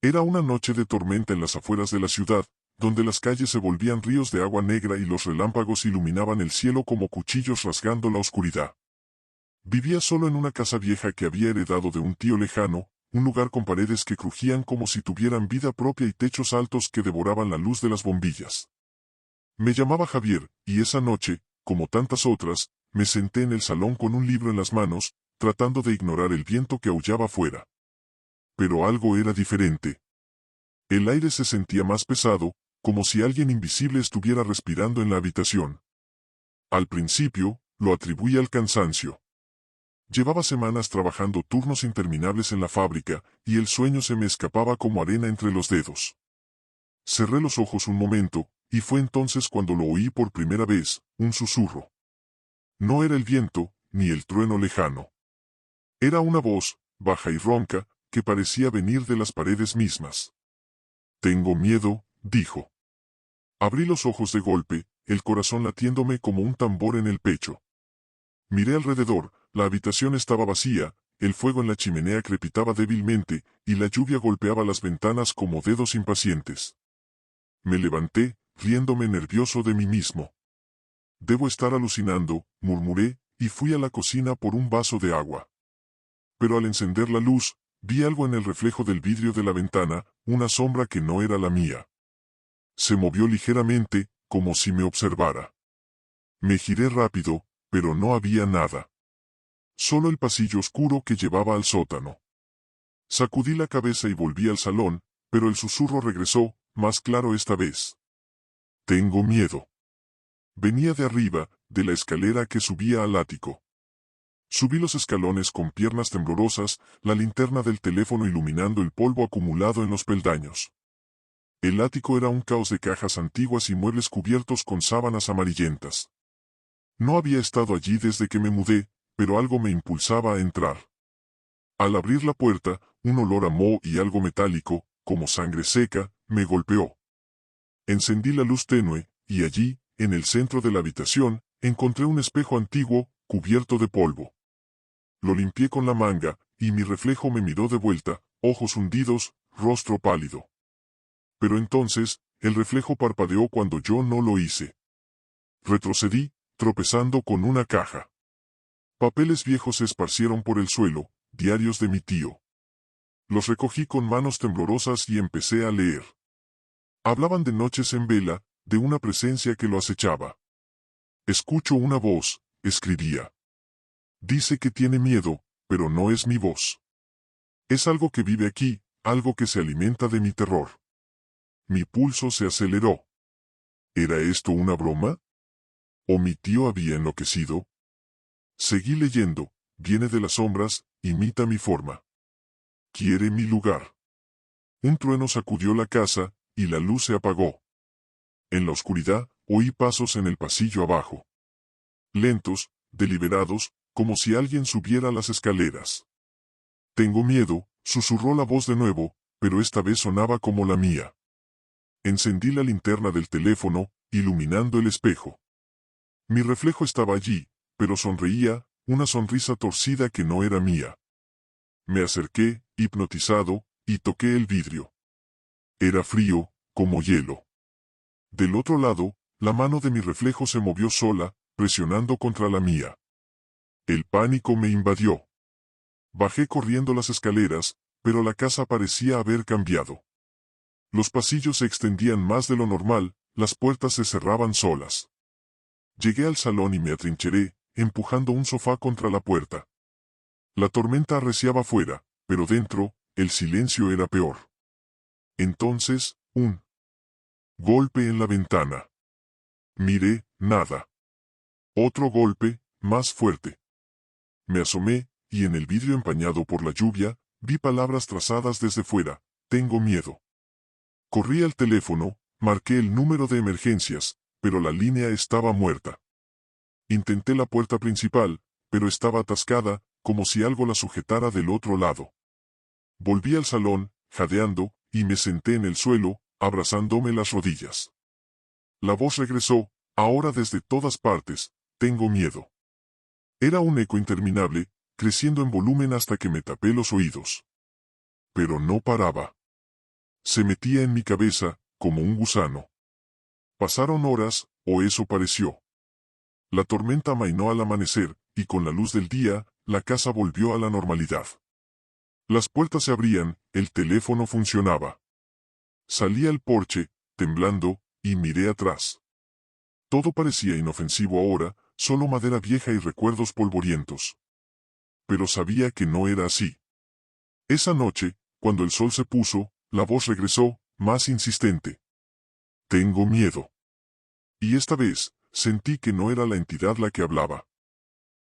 Era una noche de tormenta en las afueras de la ciudad, donde las calles se volvían ríos de agua negra y los relámpagos iluminaban el cielo como cuchillos rasgando la oscuridad. Vivía solo en una casa vieja que había heredado de un tío lejano, un lugar con paredes que crujían como si tuvieran vida propia y techos altos que devoraban la luz de las bombillas. Me llamaba Javier, y esa noche, como tantas otras, me senté en el salón con un libro en las manos, tratando de ignorar el viento que aullaba afuera. Pero algo era diferente. El aire se sentía más pesado, como si alguien invisible estuviera respirando en la habitación. Al principio, lo atribuí al cansancio. Llevaba semanas trabajando turnos interminables en la fábrica, y el sueño se me escapaba como arena entre los dedos. Cerré los ojos un momento, y fue entonces cuando lo oí por primera vez, un susurro. No era el viento, ni el trueno lejano. Era una voz, baja y ronca, que parecía venir de las paredes mismas. Tengo miedo, dijo. Abrí los ojos de golpe, el corazón latiéndome como un tambor en el pecho. Miré alrededor, la habitación estaba vacía, el fuego en la chimenea crepitaba débilmente, y la lluvia golpeaba las ventanas como dedos impacientes. Me levanté, riéndome nervioso de mí mismo. Debo estar alucinando, murmuré, y fui a la cocina por un vaso de agua. Pero al encender la luz, vi algo en el reflejo del vidrio de la ventana, una sombra que no era la mía. Se movió ligeramente, como si me observara. Me giré rápido, pero no había nada. Solo el pasillo oscuro que llevaba al sótano. Sacudí la cabeza y volví al salón, pero el susurro regresó, más claro esta vez. Tengo miedo. Venía de arriba, de la escalera que subía al ático. Subí los escalones con piernas temblorosas, la linterna del teléfono iluminando el polvo acumulado en los peldaños. El ático era un caos de cajas antiguas y muebles cubiertos con sábanas amarillentas. No había estado allí desde que me mudé, pero algo me impulsaba a entrar. Al abrir la puerta, un olor a moho y algo metálico, como sangre seca, me golpeó. Encendí la luz tenue, y allí, en el centro de la habitación, encontré un espejo antiguo, cubierto de polvo. Lo limpié con la manga, y mi reflejo me miró de vuelta, ojos hundidos, rostro pálido. Pero entonces, el reflejo parpadeó cuando yo no lo hice. Retrocedí, tropezando con una caja. Papeles viejos se esparcieron por el suelo, diarios de mi tío. Los recogí con manos temblorosas y empecé a leer. Hablaban de noches en vela, de una presencia que lo acechaba. Escucho una voz, escribía. Dice que tiene miedo, pero no es mi voz. Es algo que vive aquí, algo que se alimenta de mi terror. Mi pulso se aceleró. ¿Era esto una broma? ¿O mi tío había enloquecido? Seguí leyendo, viene de las sombras, imita mi forma. Quiere mi lugar. Un trueno sacudió la casa, y la luz se apagó. En la oscuridad, oí pasos en el pasillo abajo. Lentos, deliberados, como si alguien subiera las escaleras. Tengo miedo, susurró la voz de nuevo, pero esta vez sonaba como la mía. Encendí la linterna del teléfono, iluminando el espejo. Mi reflejo estaba allí, pero sonreía, una sonrisa torcida que no era mía. Me acerqué, hipnotizado, y toqué el vidrio. Era frío, como hielo. Del otro lado, la mano de mi reflejo se movió sola, presionando contra la mía. El pánico me invadió. Bajé corriendo las escaleras, pero la casa parecía haber cambiado. Los pasillos se extendían más de lo normal, las puertas se cerraban solas. Llegué al salón y me atrincheré, empujando un sofá contra la puerta. La tormenta arreciaba fuera, pero dentro, el silencio era peor. Entonces, un golpe en la ventana. Miré, nada. Otro golpe, más fuerte. Me asomé, y en el vidrio empañado por la lluvia, vi palabras trazadas desde fuera, tengo miedo. Corrí al teléfono, marqué el número de emergencias, pero la línea estaba muerta. Intenté la puerta principal, pero estaba atascada, como si algo la sujetara del otro lado. Volví al salón, jadeando, y me senté en el suelo, abrazándome las rodillas. La voz regresó, ahora desde todas partes, tengo miedo. Era un eco interminable, creciendo en volumen hasta que me tapé los oídos. Pero no paraba. Se metía en mi cabeza, como un gusano. Pasaron horas, o eso pareció. La tormenta amainó al amanecer, y con la luz del día, la casa volvió a la normalidad. Las puertas se abrían, el teléfono funcionaba. Salí al porche, temblando, y miré atrás. Todo parecía inofensivo ahora, solo madera vieja y recuerdos polvorientos. Pero sabía que no era así. Esa noche, cuando el sol se puso, la voz regresó, más insistente. Tengo miedo. Y esta vez, sentí que no era la entidad la que hablaba.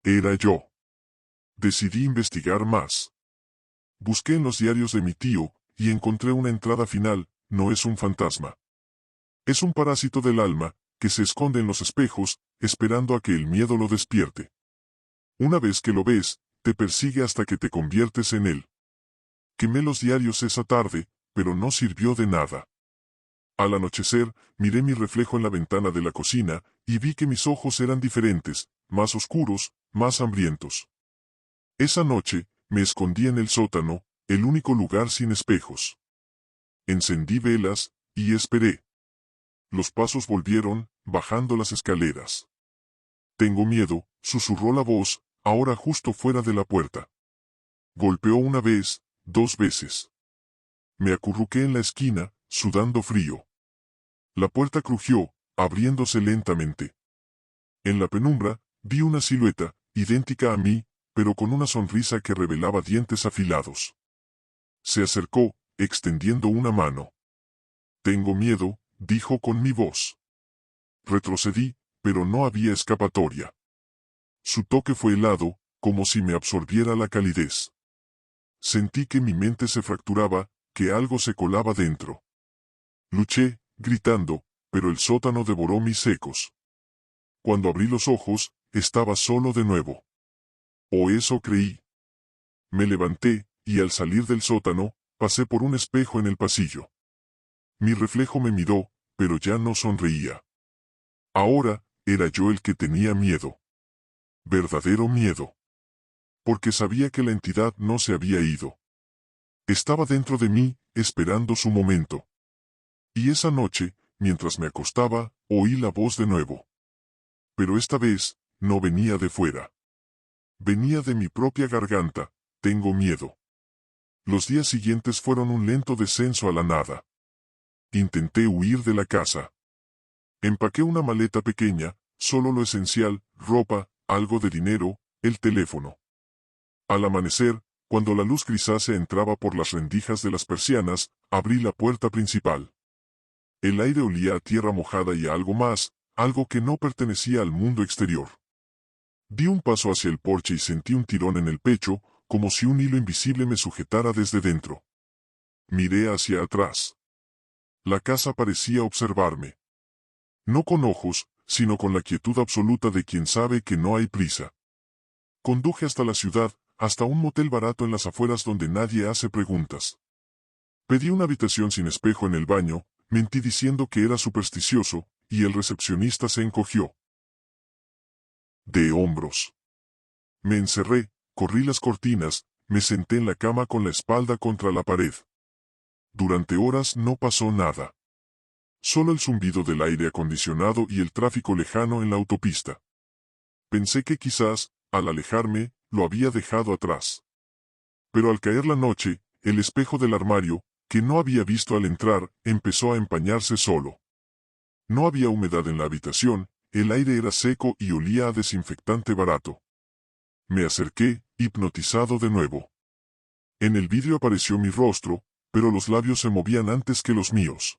Era yo. Decidí investigar más. Busqué en los diarios de mi tío, y encontré una entrada final: no es un fantasma. Es un parásito del alma, que se esconde en los espejos, esperando a que el miedo lo despierte. Una vez que lo ves, te persigue hasta que te conviertes en él. Quemé los diarios esa tarde, pero no sirvió de nada. Al anochecer, miré mi reflejo en la ventana de la cocina, y vi que mis ojos eran diferentes, más oscuros, más hambrientos. Esa noche, me escondí en el sótano, el único lugar sin espejos. Encendí velas, y esperé. Los pasos volvieron, bajando las escaleras. Tengo miedo, susurró la voz, ahora justo fuera de la puerta. Golpeó una vez, 2 veces. Me acurruqué en la esquina, sudando frío. La puerta crujió, abriéndose lentamente. En la penumbra, vi una silueta, idéntica a mí, pero con una sonrisa que revelaba dientes afilados. Se acercó, extendiendo una mano. Tengo miedo, dijo con mi voz. Retrocedí, pero no había escapatoria. Su toque fue helado, como si me absorbiera la calidez. Sentí que mi mente se fracturaba, que algo se colaba dentro. Luché, gritando, pero el sótano devoró mis ecos. Cuando abrí los ojos, estaba solo de nuevo. O eso creí. Me levanté, y al salir del sótano, pasé por un espejo en el pasillo. Mi reflejo me miró, pero ya no sonreía. Ahora, era yo el que tenía miedo. Verdadero miedo. Porque sabía que la entidad no se había ido. Estaba dentro de mí, esperando su momento. Y esa noche, mientras me acostaba, oí la voz de nuevo. Pero esta vez, no venía de fuera. Venía de mi propia garganta: tengo miedo. Los días siguientes fueron un lento descenso a la nada. Intenté huir de la casa. Empaqué una maleta pequeña, solo lo esencial: ropa, algo de dinero, el teléfono. Al amanecer, cuando la luz grisácea entraba por las rendijas de las persianas, abrí la puerta principal. El aire olía a tierra mojada y a algo más, algo que no pertenecía al mundo exterior. Di un paso hacia el porche y sentí un tirón en el pecho, como si un hilo invisible me sujetara desde dentro. Miré hacia atrás. La casa parecía observarme. No con ojos, sino con la quietud absoluta de quien sabe que no hay prisa. Conduje hasta la ciudad, hasta un motel barato en las afueras donde nadie hace preguntas. Pedí una habitación sin espejo en el baño, mentí diciendo que era supersticioso, y el recepcionista se encogió de hombros. Me encerré, corrí las cortinas, me senté en la cama con la espalda contra la pared. Durante horas no pasó nada. Solo el zumbido del aire acondicionado y el tráfico lejano en la autopista. Pensé que quizás, al alejarme, lo había dejado atrás. Pero al caer la noche, el espejo del armario, que no había visto al entrar, empezó a empañarse solo. No había humedad en la habitación, el aire era seco y olía a desinfectante barato. Me acerqué, hipnotizado de nuevo. En el vidrio apareció mi rostro, pero los labios se movían antes que los míos.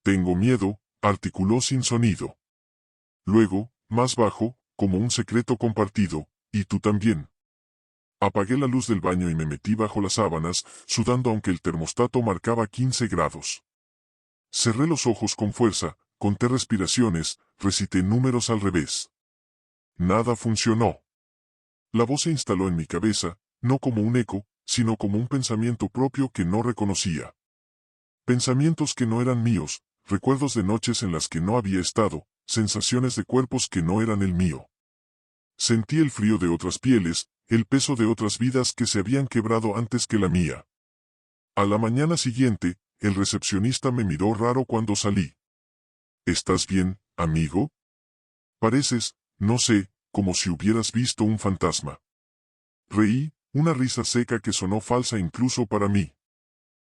Tengo miedo, articuló sin sonido. Luego, más bajo, como un secreto compartido: y tú también. Apagué la luz del baño y me metí bajo las sábanas, sudando aunque el termostato marcaba 15 grados. Cerré los ojos con fuerza, conté respiraciones, recité números al revés. Nada funcionó. La voz se instaló en mi cabeza, no como un eco, sino como un pensamiento propio que no reconocía. Pensamientos que no eran míos, recuerdos de noches en las que no había estado, sensaciones de cuerpos que no eran el mío. Sentí el frío de otras pieles, el peso de otras vidas que se habían quebrado antes que la mía. A la mañana siguiente, el recepcionista me miró raro cuando salí. ¿Estás bien, amigo? Pareces, no sé, como si hubieras visto un fantasma. Reí, una risa seca que sonó falsa incluso para mí.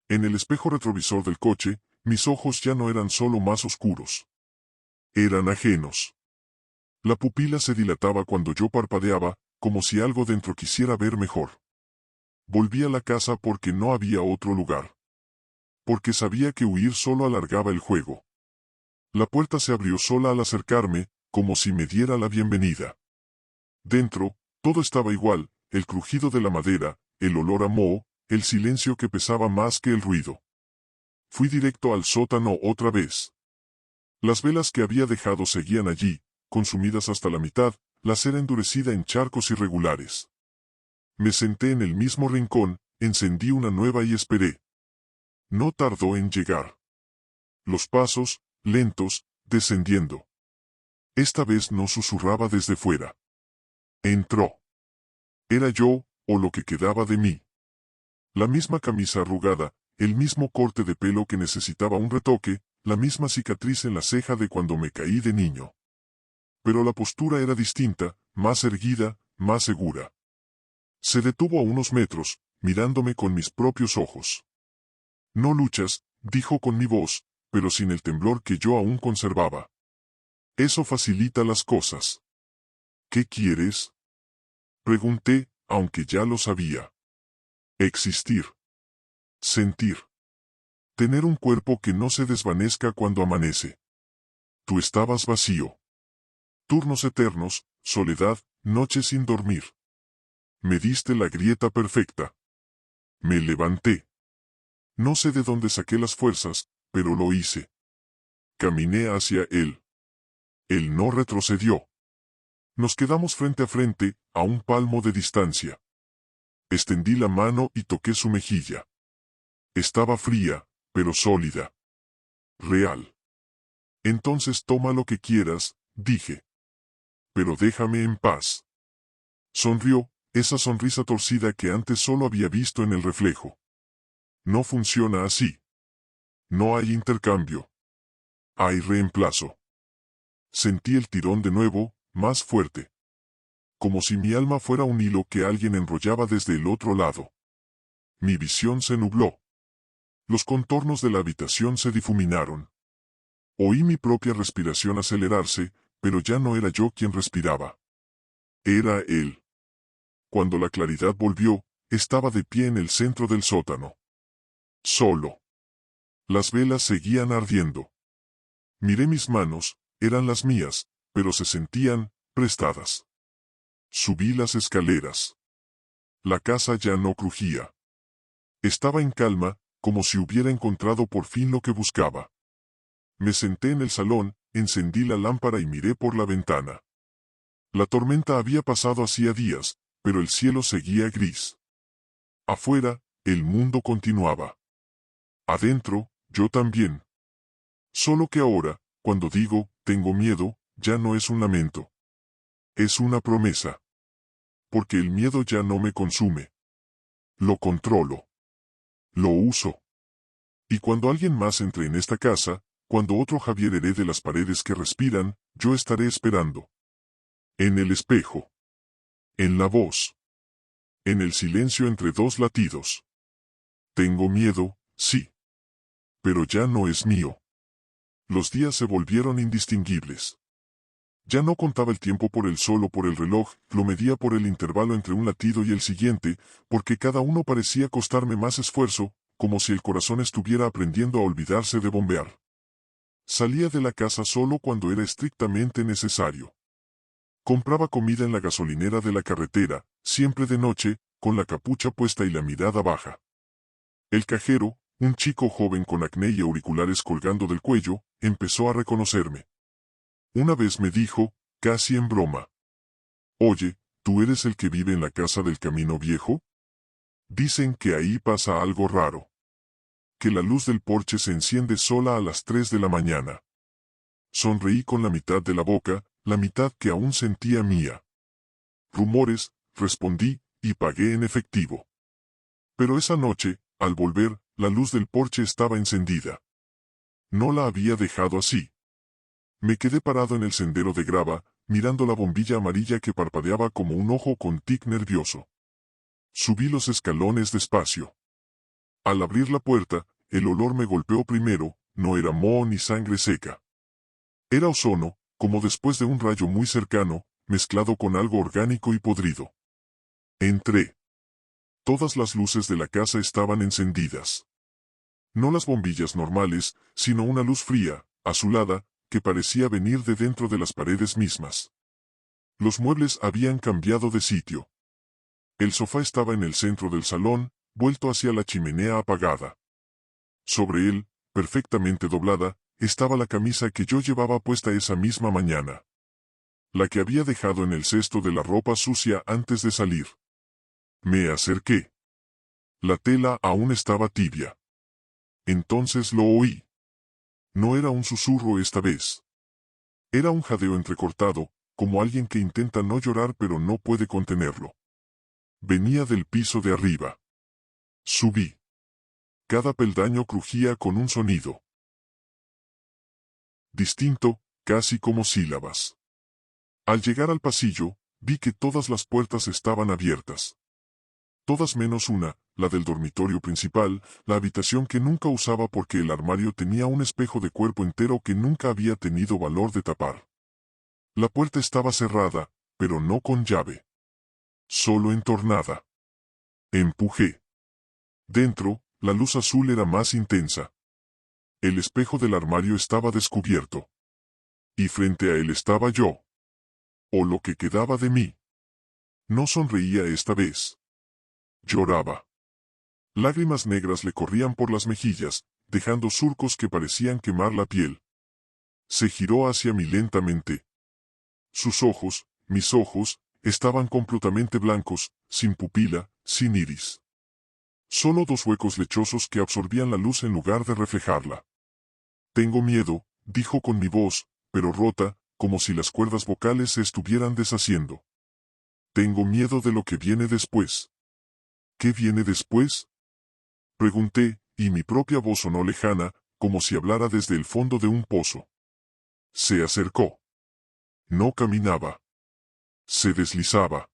En el espejo retrovisor del coche, mis ojos ya no eran solo más oscuros. Eran ajenos. La pupila se dilataba cuando yo parpadeaba, como si algo dentro quisiera ver mejor. Volví a la casa porque no había otro lugar. Porque sabía que huir solo alargaba el juego. La puerta se abrió sola al acercarme, como si me diera la bienvenida. Dentro, todo estaba igual, el crujido de la madera, el olor a moho, el silencio que pesaba más que el ruido. Fui directo al sótano otra vez. Las velas que había dejado seguían allí, consumidas hasta la mitad, la cera endurecida en charcos irregulares. Me senté en el mismo rincón, encendí una nueva y esperé. No tardó en llegar. Los pasos, lentos, descendiendo. Esta vez no susurraba desde fuera. Entró. Era yo, o lo que quedaba de mí. La misma camisa arrugada, el mismo corte de pelo que necesitaba un retoque, la misma cicatriz en la ceja de cuando me caí de niño. Pero la postura era distinta, más erguida, más segura. Se detuvo a unos metros, mirándome con mis propios ojos. No luchas, dijo con mi voz, pero sin el temblor que yo aún conservaba. Eso facilita las cosas. ¿Qué quieres? Pregunté, aunque ya lo sabía. Existir. Sentir. Tener un cuerpo que no se desvanezca cuando amanece. Tú estabas vacío. Turnos eternos, soledad, noches sin dormir. Me diste la grieta perfecta. Me levanté. No sé de dónde saqué las fuerzas, pero lo hice. Caminé hacia él. Él no retrocedió. Nos quedamos frente a frente, a un palmo de distancia. Extendí la mano y toqué su mejilla. Estaba fría, pero sólida. Real. Entonces toma lo que quieras, dije. Pero déjame en paz. Sonrió, esa sonrisa torcida que antes solo había visto en el reflejo. No funciona así. No hay intercambio. Hay reemplazo. Sentí el tirón de nuevo, más fuerte. Como si mi alma fuera un hilo que alguien enrollaba desde el otro lado. Mi visión se nubló. Los contornos de la habitación se difuminaron. Oí mi propia respiración acelerarse, pero ya no era yo quien respiraba. Era él. Cuando la claridad volvió, estaba de pie en el centro del sótano. Solo. Las velas seguían ardiendo. Miré mis manos, eran las mías, pero se sentían prestadas. Subí las escaleras. La casa ya no crujía. Estaba en calma, como si hubiera encontrado por fin lo que buscaba. Me senté en el salón, encendí la lámpara y miré por la ventana. La tormenta había pasado hacía días, pero el cielo seguía gris. Afuera, el mundo continuaba. Adentro, yo también. Solo que ahora, cuando digo, tengo miedo, ya no es un lamento. Es una promesa. Porque el miedo ya no me consume. Lo controlo. Lo uso. Y cuando alguien más entre en esta casa, cuando otro Javier herede las paredes que respiran, yo estaré esperando. En el espejo. En la voz. En el silencio entre dos latidos. Tengo miedo, sí. Pero ya no es mío. Los días se volvieron indistinguibles. Ya no contaba el tiempo por el sol o por el reloj, lo medía por el intervalo entre un latido y el siguiente, porque cada uno parecía costarme más esfuerzo, como si el corazón estuviera aprendiendo a olvidarse de bombear. Salía de la casa solo cuando era estrictamente necesario. Compraba comida en la gasolinera de la carretera, siempre de noche, con la capucha puesta y la mirada baja. El cajero, un chico joven con acné y auriculares colgando del cuello, empezó a reconocerme. Una vez me dijo, casi en broma: «Oye, ¿tú eres el que vive en la casa del Camino Viejo? Dicen que ahí pasa algo raro. Que la luz del porche se enciende sola a las 3 de la mañana». Sonreí con la mitad de la boca, la mitad que aún sentía mía. «Rumores», respondí, y pagué en efectivo. Pero esa noche, al volver, la luz del porche estaba encendida. No la había dejado así. Me quedé parado en el sendero de grava, mirando la bombilla amarilla que parpadeaba como un ojo con tic nervioso. Subí los escalones despacio. Al abrir la puerta, el olor me golpeó primero, no era moho ni sangre seca. Era ozono, como después de un rayo muy cercano, mezclado con algo orgánico y podrido. Entré. Todas las luces de la casa estaban encendidas. No las bombillas normales, sino una luz fría, azulada, que parecía venir de dentro de las paredes mismas. Los muebles habían cambiado de sitio. El sofá estaba en el centro del salón, vuelto hacia la chimenea apagada. Sobre él, perfectamente doblada, estaba la camisa que yo llevaba puesta esa misma mañana. La que había dejado en el cesto de la ropa sucia antes de salir. Me acerqué. La tela aún estaba tibia. Entonces lo oí. No era un susurro esta vez. Era un jadeo entrecortado, como alguien que intenta no llorar pero no puede contenerlo. Venía del piso de arriba. Subí. Cada peldaño crujía con un sonido distinto, casi como sílabas. Al llegar al pasillo, vi que todas las puertas estaban abiertas. Todas menos una, la del dormitorio principal, la habitación que nunca usaba porque el armario tenía un espejo de cuerpo entero que nunca había tenido valor de tapar. La puerta estaba cerrada, pero no con llave. Solo entornada. Empujé. Dentro, la luz azul era más intensa. El espejo del armario estaba descubierto. Y frente a él estaba yo. O lo que quedaba de mí. No sonreía esta vez. Lloraba. Lágrimas negras le corrían por las mejillas, dejando surcos que parecían quemar la piel. Se giró hacia mí lentamente. Sus ojos, mis ojos, estaban completamente blancos, sin pupila, sin iris. Solo dos huecos lechosos que absorbían la luz en lugar de reflejarla. Tengo miedo, dijo con mi voz, pero rota, como si las cuerdas vocales se estuvieran deshaciendo. Tengo miedo de lo que viene después. ¿Qué viene después? Pregunté, y mi propia voz sonó lejana, como si hablara desde el fondo de un pozo. Se acercó. No caminaba. Se deslizaba.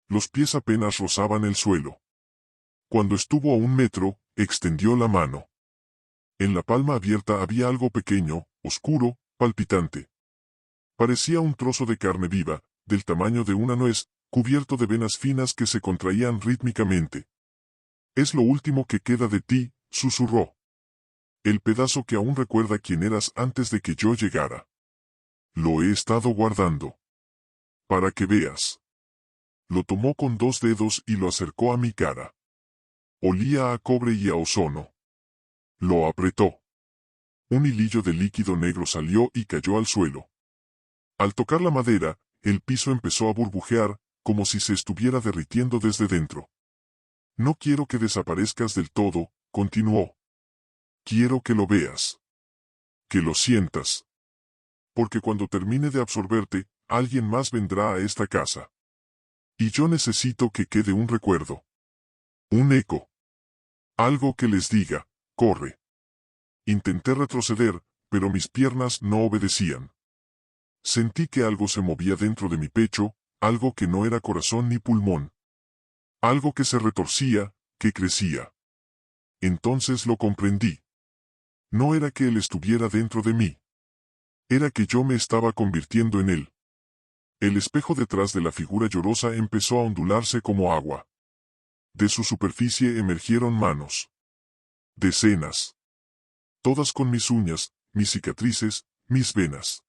Los pies apenas rozaban el suelo. Cuando estuvo a 1 metro, extendió la mano. En la palma abierta había algo pequeño, oscuro, palpitante. Parecía un trozo de carne viva, del tamaño de una nuez, cubierto de venas finas que se contraían rítmicamente. Es lo último que queda de ti, susurró. El pedazo que aún recuerda quién eras antes de que yo llegara. Lo he estado guardando. Para que veas. Lo tomó con 2 dedos y lo acercó a mi cara. Olía a cobre y a ozono. Lo apretó. Un hilillo de líquido negro salió y cayó al suelo. Al tocar la madera, el piso empezó a burbujear, como si se estuviera derritiendo desde dentro. No quiero que desaparezcas del todo, continuó. Quiero que lo veas. Que lo sientas. Porque cuando termine de absorberte, alguien más vendrá a esta casa. Y yo necesito que quede un recuerdo. Un eco. Algo que les diga, corre. Intenté retroceder, pero mis piernas no obedecían. Sentí que algo se movía dentro de mi pecho, algo que no era corazón ni pulmón. Algo que se retorcía, que crecía. Entonces lo comprendí. No era que él estuviera dentro de mí. Era que yo me estaba convirtiendo en él. El espejo detrás de la figura llorosa empezó a ondularse como agua. De su superficie emergieron manos. Decenas. Todas con mis uñas, mis cicatrices, mis venas.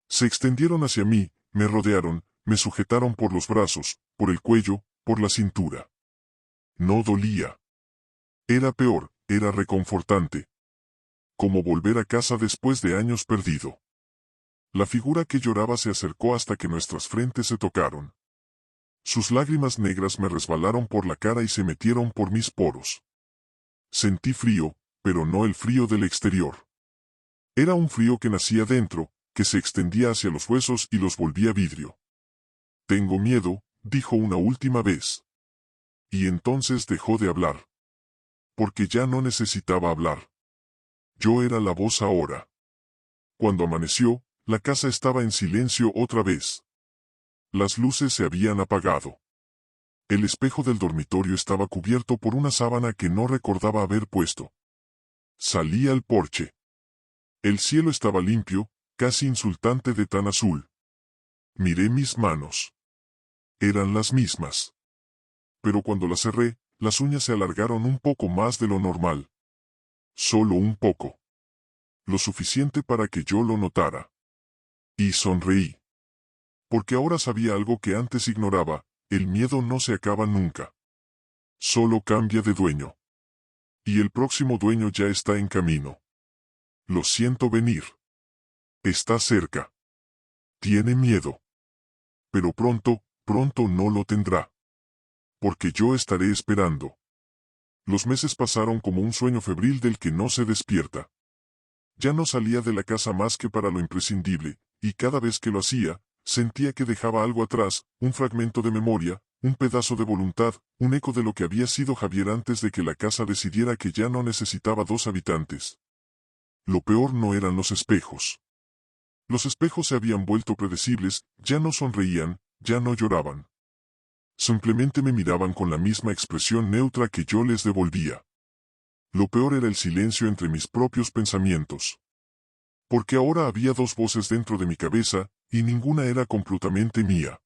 Se extendieron hacia mí, me rodearon, me sujetaron por los brazos, por el cuello, por la cintura. No dolía. Era peor, era reconfortante. Como volver a casa después de años perdido. La figura que lloraba se acercó hasta que nuestras frentes se tocaron. Sus lágrimas negras me resbalaron por la cara y se metieron por mis poros. Sentí frío, pero no el frío del exterior. Era un frío que nacía dentro, que se extendía hacia los huesos y los volvía vidrio. Tengo miedo, dijo una última vez. Y entonces dejó de hablar. porque ya no necesitaba hablar. Yo era la voz ahora. Cuando amaneció, la casa estaba en silencio otra vez. Las luces se habían apagado. El espejo del dormitorio estaba cubierto por una sábana que no recordaba haber puesto. Salí al porche. El cielo estaba limpio, casi insultante de tan azul. Miré mis manos. Eran las mismas. Pero cuando las cerré, las uñas se alargaron un poco más de lo normal. Solo un poco. Lo suficiente para que yo lo notara. Y sonreí. Porque ahora sabía algo que antes ignoraba: el miedo no se acaba nunca. Solo cambia de dueño. Y el próximo dueño ya está en camino. Lo siento venir. Está cerca. Tiene miedo. Pero pronto, pronto no lo tendrá. Porque yo estaré esperando. Los meses pasaron como un sueño febril del que no se despierta. Ya no salía de la casa más que para lo imprescindible, y cada vez que lo hacía, sentía que dejaba algo atrás, un fragmento de memoria, un pedazo de voluntad, un eco de lo que había sido Javier antes de que la casa decidiera que ya no necesitaba 2 habitantes. Lo peor no eran los espejos. Los espejos se habían vuelto predecibles, ya no sonreían, ya no lloraban. Simplemente me miraban con la misma expresión neutra que yo les devolvía. Lo peor era el silencio entre mis propios pensamientos. Porque ahora había 2 voces dentro de mi cabeza, y ninguna era completamente mía.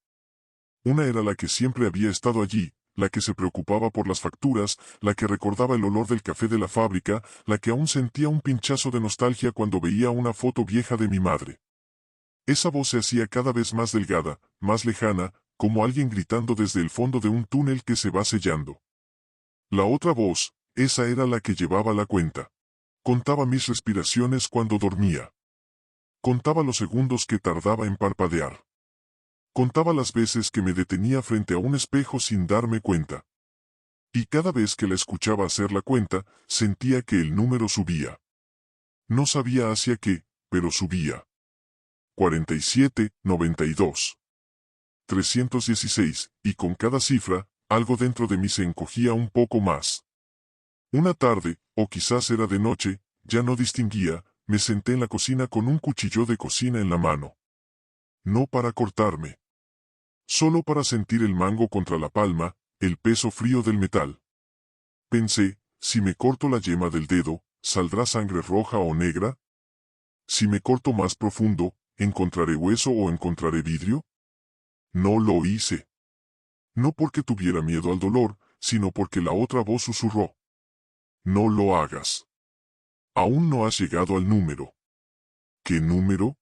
Una era la que siempre había estado allí, la que se preocupaba por las facturas, la que recordaba el olor del café de la fábrica, la que aún sentía un pinchazo de nostalgia cuando veía una foto vieja de mi madre. Esa voz se hacía cada vez más delgada, más lejana, como alguien gritando desde el fondo de un túnel que se va sellando. La otra voz, esa era la que llevaba la cuenta. Contaba mis respiraciones cuando dormía. Contaba los segundos que tardaba en parpadear. Contaba las veces que me detenía frente a un espejo sin darme cuenta. Y cada vez que la escuchaba hacer la cuenta, sentía que el número subía. No sabía hacia qué, pero subía. 47, 92. 316, y con cada cifra, algo dentro de mí se encogía un poco más. Una tarde, o quizás era de noche, ya no distinguía, me senté en la cocina con un cuchillo de cocina en la mano. No para cortarme. Solo para sentir el mango contra la palma, el peso frío del metal. Pensé, si me corto la yema del dedo, ¿saldrá sangre roja o negra? Si me corto más profundo, ¿encontraré hueso o encontraré vidrio? No lo hice. No porque tuviera miedo al dolor, sino porque la otra voz susurró. No lo hagas. Aún no has llegado al número. ¿Qué número?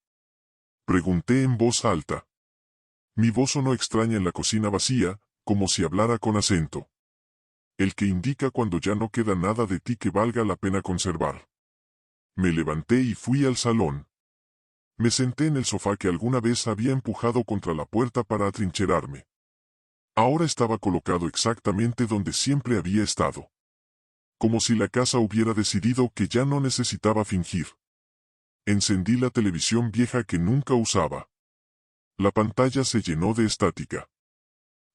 Pregunté en voz alta. Mi voz sonó extraña en la cocina vacía, como si hablara con acento. El que indica cuando ya no queda nada de ti que valga la pena conservar. Me levanté y fui al salón. Me senté en el sofá que alguna vez había empujado contra la puerta para atrincherarme. Ahora estaba colocado exactamente donde siempre había estado. Como si la casa hubiera decidido que ya no necesitaba fingir. Encendí la televisión vieja que nunca usaba. La pantalla se llenó de estática.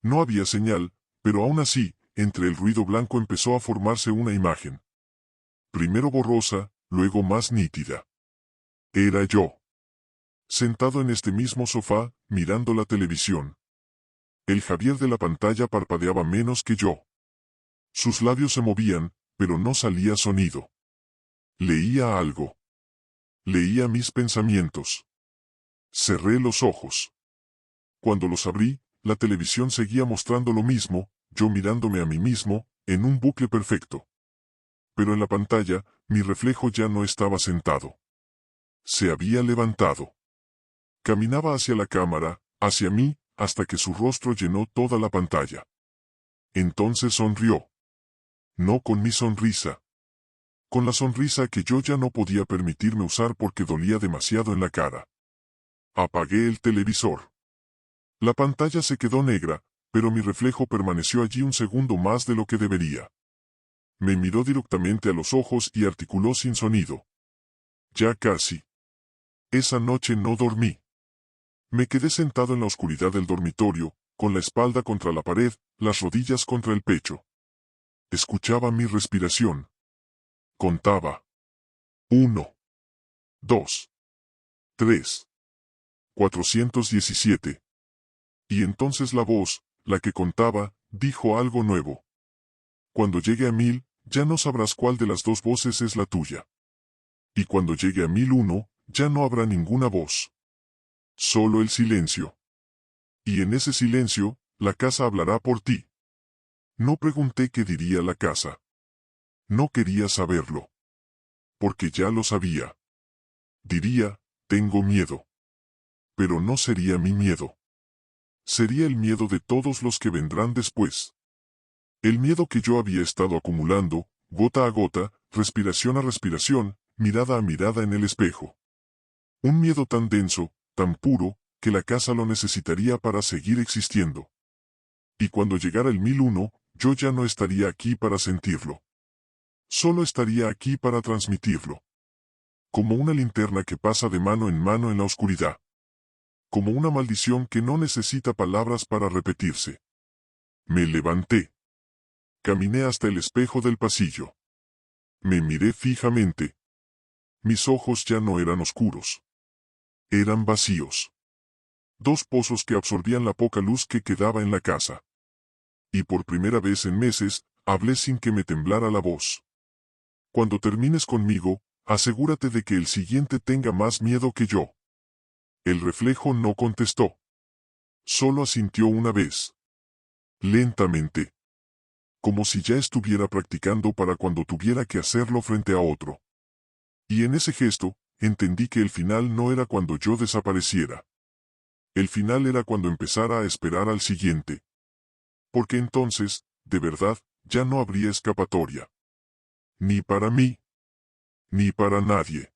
No había señal, pero aún así, entre el ruido blanco empezó a formarse una imagen. Primero borrosa, luego más nítida. Era yo. Sentado en este mismo sofá, mirando la televisión. El Javier de la pantalla parpadeaba menos que yo. Sus labios se movían, pero no salía sonido. Leía algo. Leía mis pensamientos. Cerré los ojos. Cuando los abrí, la televisión seguía mostrando lo mismo, yo mirándome a mí mismo, en un bucle perfecto. Pero en la pantalla, mi reflejo ya no estaba sentado. Se había levantado. Caminaba hacia la cámara, hacia mí, hasta que su rostro llenó toda la pantalla. Entonces sonrió. No con mi sonrisa. Con la sonrisa que yo ya no podía permitirme usar porque dolía demasiado en la cara. Apagué el televisor. La pantalla se quedó negra, pero mi reflejo permaneció allí un segundo más de lo que debería. Me miró directamente a los ojos y articuló sin sonido. Ya casi. Esa noche no dormí. Me quedé sentado en la oscuridad del dormitorio, con la espalda contra la pared, las rodillas contra el pecho. Escuchaba mi respiración. Contaba. 1, 2, 3, 417. Y entonces la voz, la que contaba, dijo algo nuevo. Cuando llegue a 1000, ya no sabrás cuál de las dos voces es la tuya. Y cuando llegue a 1001, ya no habrá ninguna voz. Solo el silencio. Y en ese silencio, la casa hablará por ti. No pregunté qué diría la casa. No quería saberlo. Porque ya lo sabía. Diría, tengo miedo. Pero no sería mi miedo. Sería el miedo de todos los que vendrán después. El miedo que yo había estado acumulando, gota a gota, respiración a respiración, mirada a mirada en el espejo. Un miedo tan denso, tan puro, que la casa lo necesitaría para seguir existiendo. Y cuando llegara el 1001, yo ya no estaría aquí para sentirlo. Solo estaría aquí para transmitirlo. Como una linterna que pasa de mano en la oscuridad. Como una maldición que no necesita palabras para repetirse. Me levanté. Caminé hasta el espejo del pasillo. Me miré fijamente. Mis ojos ya no eran oscuros. Eran vacíos. Dos pozos que absorbían la poca luz que quedaba en la casa. Y por primera vez en meses, hablé sin que me temblara la voz. Cuando termines conmigo, asegúrate de que el siguiente tenga más miedo que yo. El reflejo no contestó. Solo asintió una vez. Lentamente. Como si ya estuviera practicando para cuando tuviera que hacerlo frente a otro. Y en ese gesto, entendí que el final no era cuando yo desapareciera. El final era cuando empezara a esperar al siguiente. Porque entonces, de verdad, ya no habría escapatoria. Ni para mí, ni para nadie.